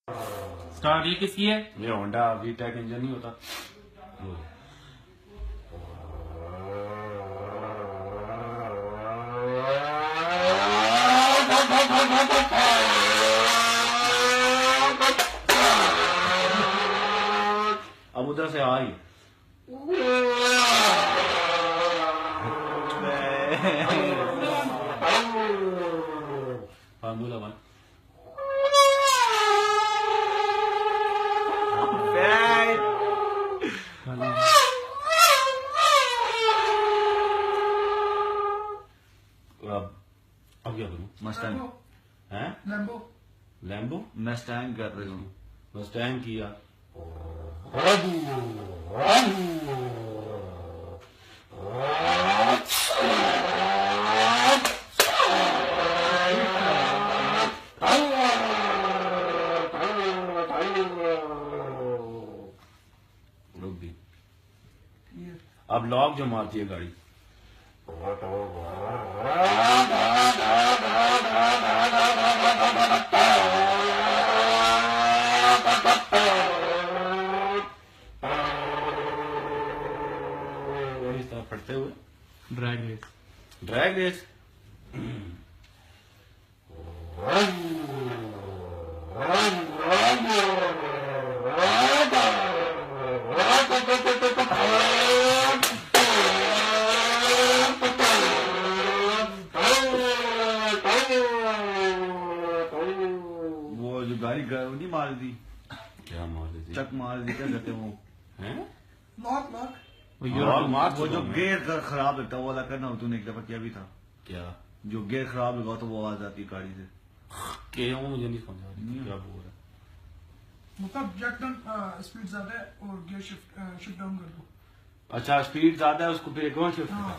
Start ये किसकी है? ये होंडा वीटेक इंजन नहीं होता। अब उधर से आ रही फार्मूला वन। अब क्या करूं? मस्टैंग हैं? लैम्बो लैम्बो मस्टैंग कर रही हूँ। मस्टैंग किया। रुक दी। अब लॉक जो मारती है गाड़ी। इस तरह फटते हुए ड्रैग रेस। वो जो गाड़ी नहीं मार दी, क्या मार देती? चक मार दी, क्या कहते हैं वो? हैं? लॉक वो जो गेयर खराब लगता है वो वाला करना हो। तूने एक दफा किया भी था क्या? जो गेयर खराब लगा तो वो आवाज आती है गाड़ी से। क्या मुझे नहीं समझ आ रही क्या बोल रहा है। मतलब जैक स्पीड ज्यादा है और गियर शिफ्ट डाउन कर दो। अच्छा स्पीड ज्यादा है उसको फिर एक और शिफ्ट। हाँ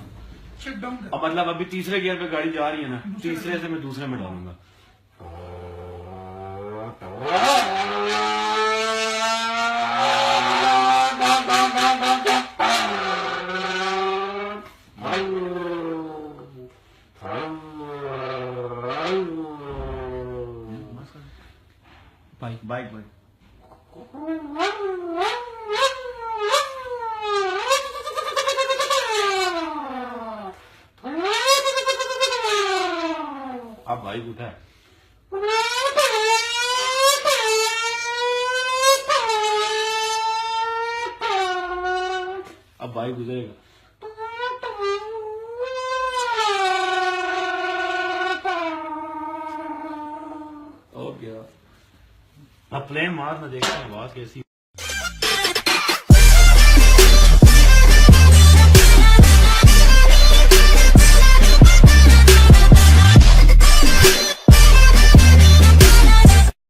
शिफ्ट डाउन कर। अब मतलब अभी तीसरे गियर पे गाड़ी जा रही है ना, तीसरे से मैं दूसरे में डालूंगा। बाइक बाइक बाइक अब बाइक उठा है। अब बाइक गुजरेगा। और क्या? अब प्लेन मार ना, देखते हैं आवाज कैसी।